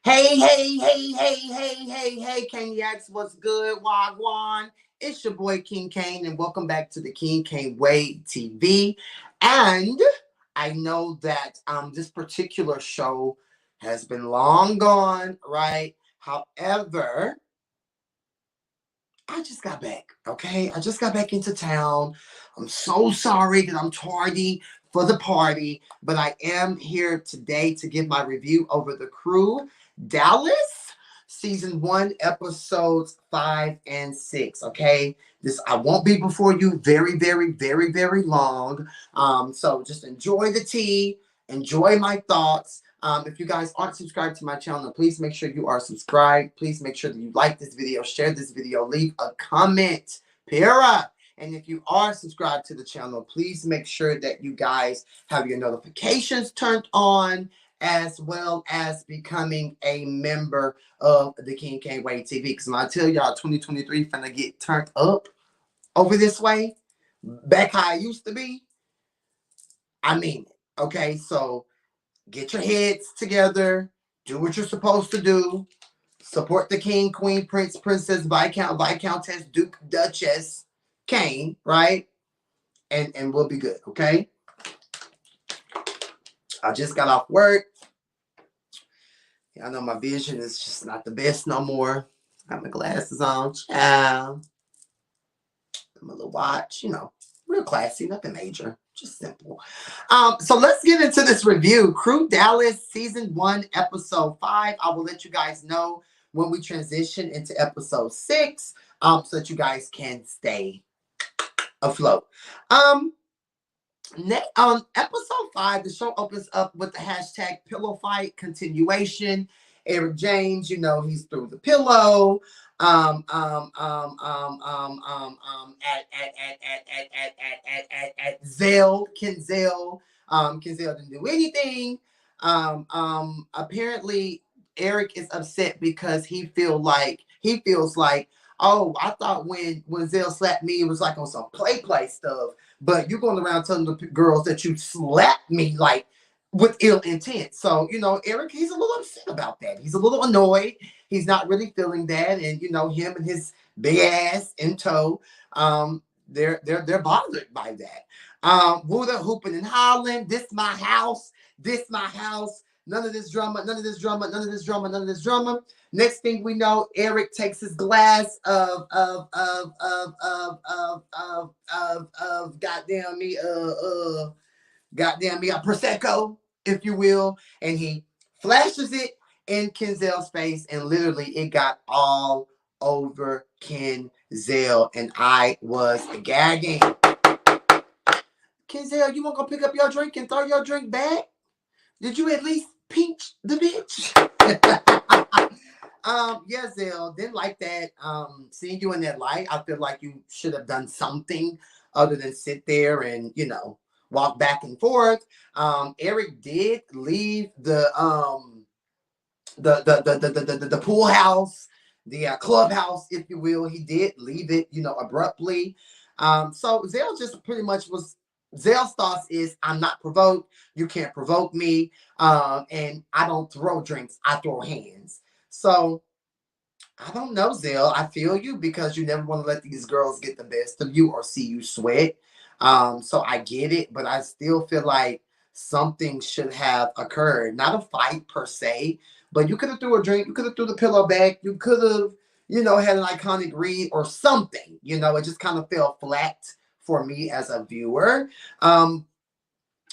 Hey, Caniacs, what's good? Wagwan. It's your boy King Kane, and welcome back to the King Kane Way TV. And I know that this particular show has been long gone, right? However, I just got back, okay? I just got back into town. I'm so sorry that I'm tardy for the party, but I am here today to give my review over The Crew Dallas season 1 episodes 5 and 6, okay? This I won't be before you very long. So just enjoy the tea, enjoy my thoughts. If you guys aren't subscribed to my channel, please make sure you are subscribed. Please make sure that you like this video, share this video, leave a comment, period. And if you are subscribed to the channel, please make sure that you guys have your notifications turned on, as well as becoming a member of the King Kane Way TV. Because when I tell y'all 2023 finna get turned up over this way, back how I used to be, I mean it. Okay, so get your heads together. Do what you're supposed to do. Support the king, queen, prince, princess, viscount, viscountess, duke, duchess, Kane, right? And we'll be good, okay? I just got off work. I know my vision is just not the best no more. Got my glasses on. Ciao. My little watch, real classy, nothing major, just simple. So let's get into this review. Crew Dallas season 1 episode 5. I will let you guys know when we transition into episode 6, so that you guys can stay afloat. Episode 5, the show opens up with the hashtag pillow fight continuation. Eric James, he's through the pillow. At Zell, Kenzel. Kenzel didn't do anything. Apparently Eric is upset because he feels like, oh, I thought when Zell slapped me, it was like on some play stuff. But you're going around telling the girls that you slapped me like with ill intent. So, Eric, he's a little upset about that. He's a little annoyed. He's not really feeling that. And, him and his big ass in tow, they're bothered by that. Wooda hooping and hollering, this my house, none of this drama, none of this drama, none of this drama, none of this drama. Next thing we know, Eric takes his glass of goddamn me a prosecco, if you will, and he flashes it in Kenzel's face, and literally it got all over Kenzel, and I was gagging. Kenzel, you want to go pick up your drink and throw your drink back? Did you at least pinch the bitch? Yeah, Zell, didn't like that. Seeing you in that light, I feel like you should have done something other than sit there and, walk back and forth. Eric did leave the pool house, the clubhouse, if you will. He did leave it, abruptly. So Zell just pretty much was. Zell's thoughts is, I'm not provoked. You can't provoke me. And I don't throw drinks. I throw hands. So I don't know, Zell. I feel you, because you never want to let these girls get the best of you or see you sweat. So I get it, but I still feel like something should have occurred. Not a fight per se, but you could have threw a drink. You could have threw the pillow back. You could have, had an iconic read or something. It just kind of fell flat for me as a viewer.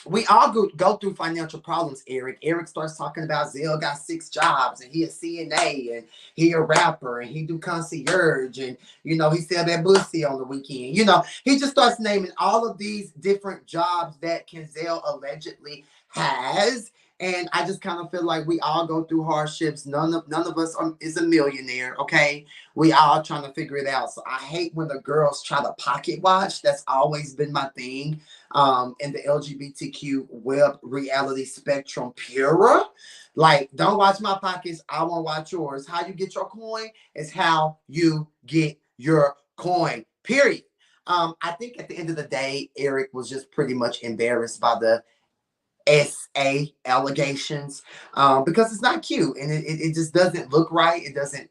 We all go through financial problems, Eric. Eric starts talking about Zell got 6 jobs, and he a CNA, and he a rapper, and he do concierge, and, he sell that pussy on the weekend. He just starts naming all of these different jobs that Kenzel allegedly has. And I just kind of feel like we all go through hardships. None of us is a millionaire, okay? We all trying to figure it out. So I hate when the girls try to pocket watch. That's always been my thing. In the LGBTQ web reality spectrum, pure. Like, don't watch my pockets. I won't watch yours. How you get your coin is how you get your coin, period. I think at the end of the day, Eric was just pretty much embarrassed by the SA allegations, because it's not cute and it just doesn't look right. It doesn't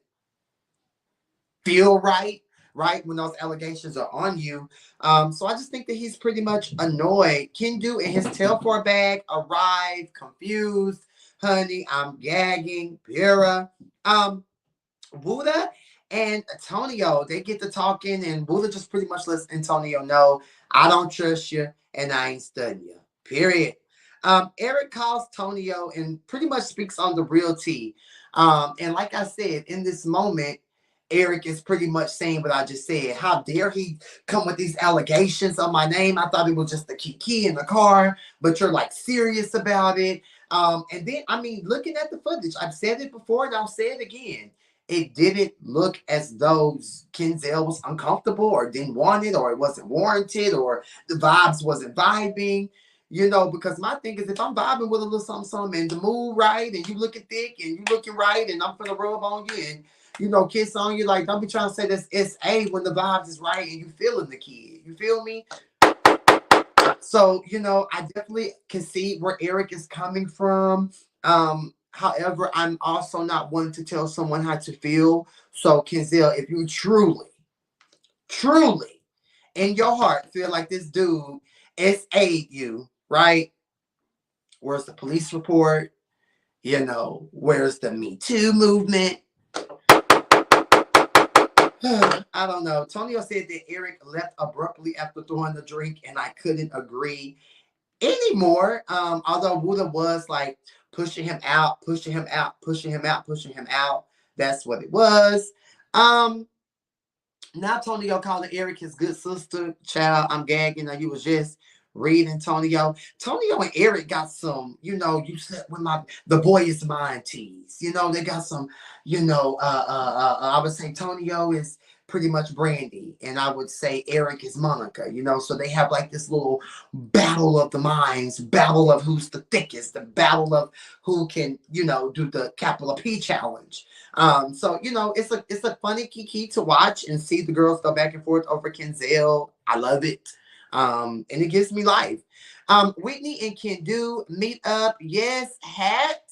feel right, right, when those allegations are on you. So I just think that he's pretty much annoyed. Kendu and his tail for a bag arrived confused. Honey, I'm gagging. Pira. Wooda and Antonio, they get to talking, and Wooda just pretty much lets Antonio know, I don't trust you, and I ain't studying you. Period. Eric calls Tonio and pretty much speaks on the real tea. And like I said, in this moment, Eric is pretty much saying what I just said. How dare he come with these allegations on my name? I thought it was just a kiki in the car, but you're like serious about it. And then, I mean, looking at the footage, I've said it before and I'll say it again. It didn't look as though Kenzel was uncomfortable or didn't want it or it wasn't warranted or the vibes wasn't vibing. You know, because my thing is, if I'm vibing with a little something, something, and the mood right, and you looking thick, and you looking right, and I'm gonna rub on you, and kiss on you, like, don't be trying to say this SA when the vibes is right and you feeling the kid. You feel me? So, I definitely can see where Eric is coming from. However, I'm also not one to tell someone how to feel. So, Kenzel, if you truly, truly in your heart feel like this dude SA'd you, right? Where's the police report? Where's the Me Too movement? I don't know. Tonio said that Eric left abruptly after throwing the drink, and I couldn't agree anymore. Although Wooda was like pushing him out, pushing him out, pushing him out, pushing him out. That's what it was. Now Tonio calling Eric his good sister. Child, I'm gagging. Now you was just reading Tonio. Tonio and Eric got some, you slept with the boy is mine tease. They got some, I would say Tonio is pretty much Brandy, and I would say Eric is Monica, so they have like this little battle of the minds, battle of who's the thickest, the battle of who can, do the capital P challenge. So it's a funny kiki to watch and see the girls go back and forth over Kenzel. I love it. And it gives me life. Whitney and Kendu meet up. Yes, hat.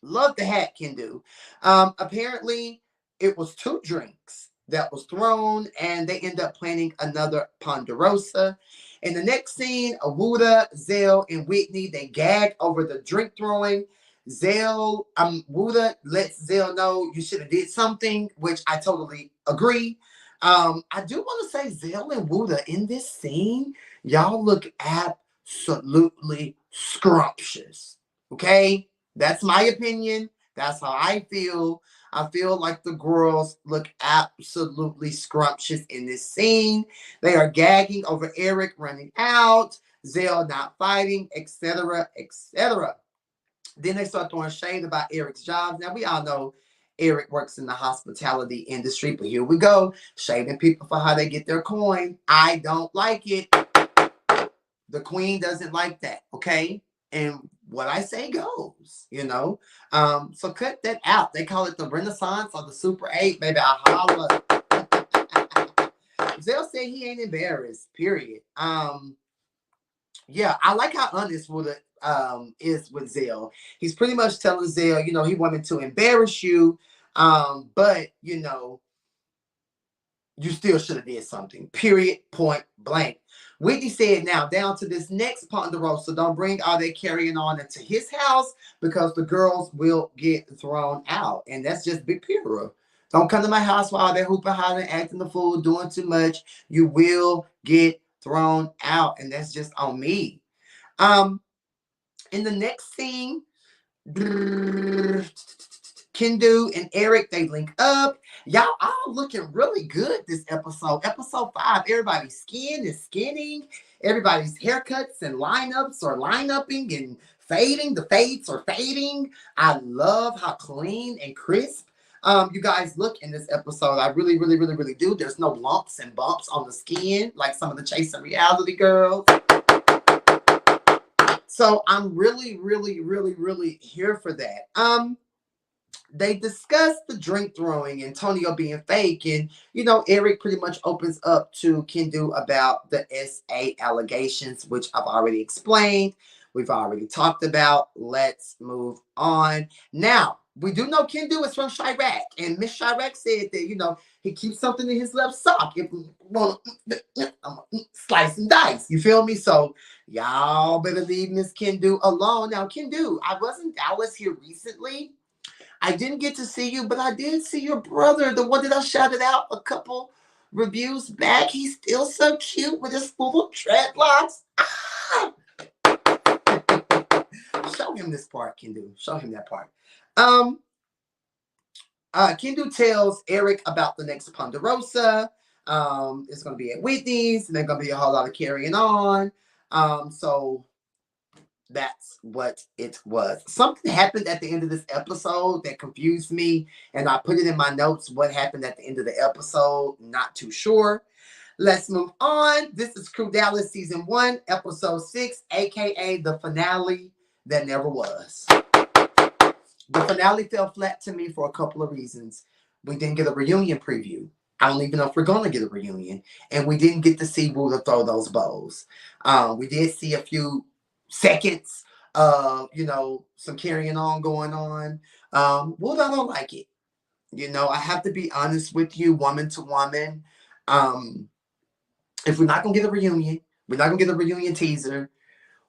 Love the hat, Kendu. Apparently it was 2 drinks that was thrown, and they end up planning another Ponderosa. In the next scene, Wooda, Zell, and Whitney, they gag over the drink throwing. Wooda lets Zell know you should have did something, which I totally agree. I do want to say Zell and Wooda in this scene, y'all look absolutely scrumptious. Okay? That's my opinion. That's how I feel. I feel like the girls look absolutely scrumptious in this scene. They are gagging over Eric running out, Zell not fighting, etc., etc. Then they start throwing shade about Eric's jobs. Now, we all know Eric works in the hospitality industry, but here we go, shading people for how they get their coin. I don't like it. The queen doesn't like that, okay? And what I say goes. So cut that out. They call it the Renaissance or the Super 8, baby. I holla. Zell said he ain't embarrassed, period. Yeah, I like how honest Wooda is with Zell. He's pretty much telling Zell, he wanted to embarrass you, but you still should have did something. Period. Point blank. Whitney said, now down to this next Ponderosa, don't bring all that carrying on into his house because the girls will get thrown out. And that's just big pure. Don't come to my house while they're hooping, hollering, acting the fool, doing too much. You will get thrown out. And that's just on me. In the next scene, Kendu and Eric, they link up. Y'all all looking really good this episode. Episode 5, everybody's skin is skinning. Everybody's haircuts and lineups are lineupping and fading. The fades are fading. I love how clean and crisp you guys look in this episode. I really, really, really, really do. There's no lumps and bumps on the skin like some of the Chasing Reality girls. So I'm really, really, really, really here for that. They discuss the drink throwing and Tonio being fake, and Eric pretty much opens up to Kendu about the SA allegations, which I've already explained, we've already talked about. Let's move on. Now, we do know Kendu is from Chirac, and Miss Chirac said that, he keeps something in his left sock. If we want to slice and dice, you feel me? So y'all better leave Miss Kendu alone. Now, Kendu, I was in Dallas here recently. I didn't get to see you, but I did see your brother, the one that I shouted out a couple reviews back. He's still so cute with his little dreadlocks. Ah! Show him this part, Kendu. Show him that part. Kendu tells Eric about the next Ponderosa. It's going to be at Whitney's, and there's going to be a whole lot of carrying on. So that's what it was. Something happened at the end of this episode that confused me, and I put it in my notes what happened at the end of the episode. Not too sure. Let's move on. This is Crew Dallas Season 1, Episode 6, a.k.a. the finale that never was. The finale fell flat to me for a couple of reasons. We didn't get a reunion preview. I don't even know if we're going to get a reunion. And we didn't get to see Wooda throw those bows. We did see a few seconds of, some carrying on going on. Wooda, I don't like it. I have to be honest with you, woman to woman. If we're not going to get a reunion, we're not going to get a reunion teaser,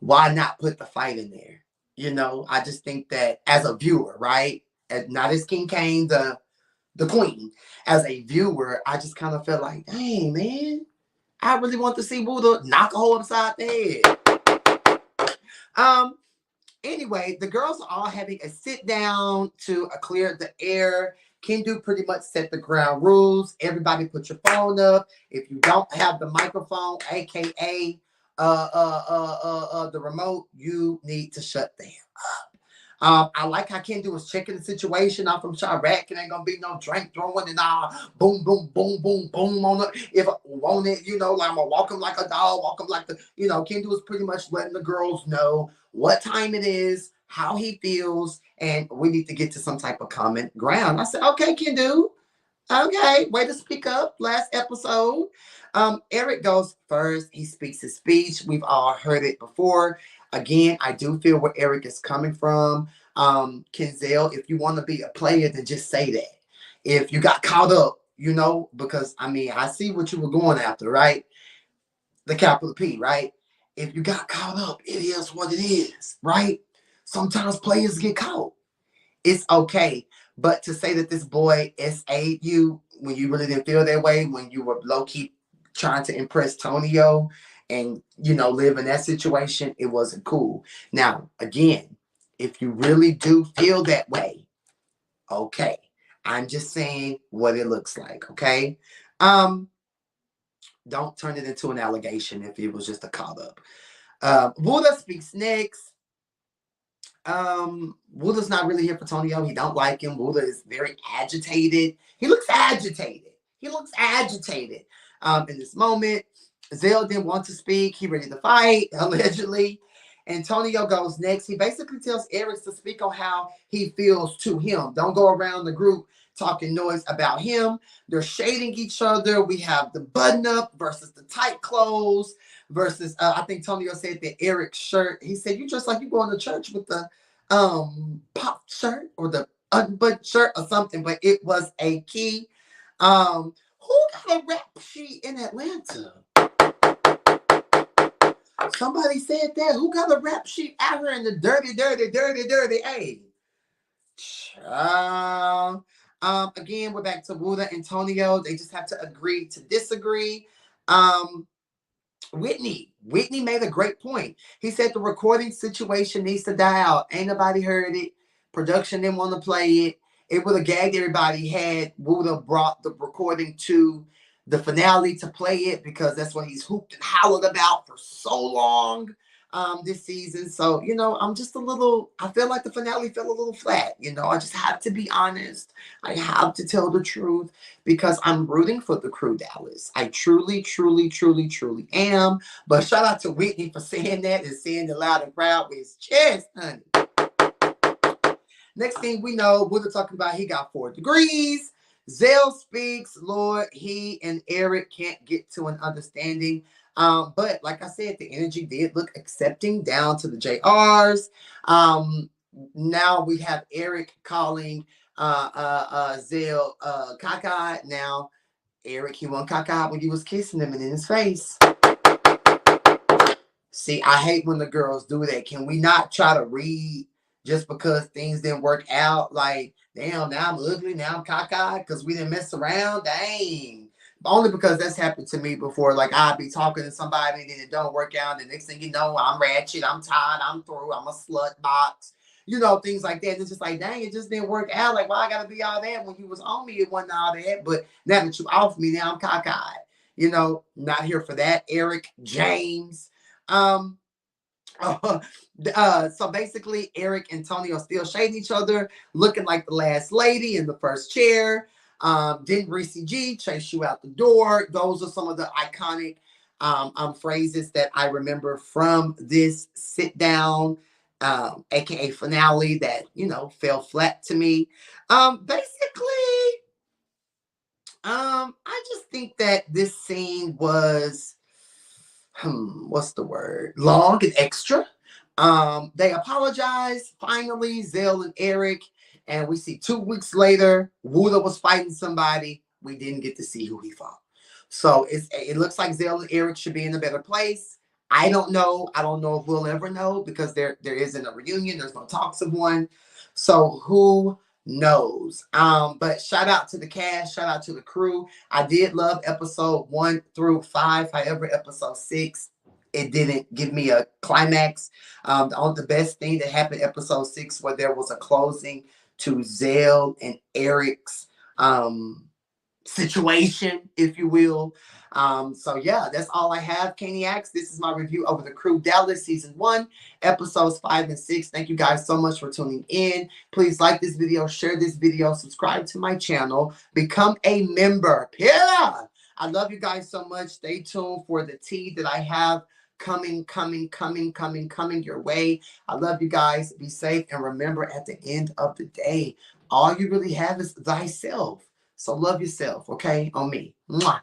why not put the fight in there? I just think that as a viewer, right? And not as King Kane, the queen. As a viewer, I just kind of felt like, dang, man, I really want to see Wooda knock a hole upside the head. Anyway, the girls are all having a sit down to clear the air. Kendu pretty much set the ground rules. Everybody put your phone up. If you don't have the microphone, aka the remote, you need to shut them up. I like how Kendu was checking the situation out from Chirac. It ain't gonna be no drink throwing and boom, boom, boom, boom, boom on it. If I want it, like I'm gonna walk him like a dog, walk him like Kendu was pretty much letting the girls know what time it is, how he feels, and we need to get to some type of common ground. I said, okay, Kendu. Okay, way to speak up last episode. Eric goes first. He speaks his speech. We've all heard it before. Again, I do feel where Eric is coming from. Kenzel, if you want to be a player, then just say that. If you got caught up, because I see what you were going after, right? The capital P, right? If you got caught up, it is what it is, right? Sometimes players get caught. It's okay. But to say that this boy SA'd you when you really didn't feel that way, when you were low-key trying to impress Tonio and, live in that situation, it wasn't cool. Now, again, if you really do feel that way, okay. I'm just saying what it looks like, okay? Don't turn it into an allegation if it was just a call up. Wooda speaks next. Wooda's not really here for Tonio. He don't like him. Wooda is very agitated. He looks agitated. In this moment. Zell didn't want to speak. He ready to fight, allegedly. Antonio goes next. He basically tells Eric to speak on how he feels to him. Don't go around the group talking noise about him. They're shading each other. We have the button up versus the tight clothes versus, I think Tonio said that Eric's shirt. He said, you just like you going to church with the pop shirt or the unbuttoned shirt or something, but it was a key. Who got a rap sheet in Atlanta? Somebody said that. Who got a rap sheet out here in the dirty A? Again, we're back to Wooda and Tonio. They just have to agree to disagree. Whitney made a great point. He said the recording situation needs to die out. Ain't nobody heard it. Production didn't want to play it. It would have gagged everybody had Wooda brought the recording to the finale to play it, because that's what he's hooped and howled about for so long this season. So, I'm just I feel like the finale fell a little flat. I just have to be honest. I have to tell the truth because I'm rooting for the crew Dallas. I truly, truly, truly, truly am. But shout out to Whitney for saying that and saying it loud and proud with his chest, honey. Next thing we know, we're talking about he got 4 degrees. Zell speaks, Lord, he and Eric can't get to an understanding. But like I said, the energy did look accepting down to the JRs. Now we have Eric calling Zell Kaka. Now Eric, he won Kaka when you was kissing him and in his face. See, I hate when the girls do that. Can we not try to read just because things didn't work out? Like, damn, now I'm ugly, now I'm cockeyed because we didn't mess around. Dang. Only because that's happened to me before. Like, I'd be talking to somebody and then it don't work out. The next thing you know, I'm ratchet, I'm tired, I'm through, I'm a slut box. You know, things like that. It's just like, dang, it just didn't work out. Like, why I gotta be all that when you was on me? It wasn't all that. But now that you off me, now I'm cockeyed. You know, not here for that. Eric James. Um, so basically, Eric and Tony are still shading each other, looking like the last lady in the first chair. Didn't Reese G chase you out the door? Those are some of the iconic phrases that I remember from this sit down, aka finale that fell flat to me. Basically, I just think that this scene was what's the word? Long and extra. They apologize finally, Zell and Eric, and we see 2 weeks later, Wooda was fighting somebody. We didn't get to see who he fought. So it looks like Zell and Eric should be in a better place. I don't know. I don't know if we'll ever know because there isn't a reunion. There's no talks of one. So who knows? But shout out to the cast, shout out to the crew. I did love episode 1 through 5. However, episode 6, it didn't give me a climax. The best thing that happened episode 6 where there was a closing to Zell and Eric's situation, if you will. So yeah, that's all I have, Caniacs. This is my review over The Crew Dallas season 1, episodes 5 and 6. Thank you guys so much for tuning in. Please like this video, share this video, subscribe to my channel, become a member. Yeah, I love you guys so much. Stay tuned for the tea that I have coming your way. I love you guys. Be safe, and remember, at the end of the day, all you really have is thyself. So love yourself, okay? On me. Mwah.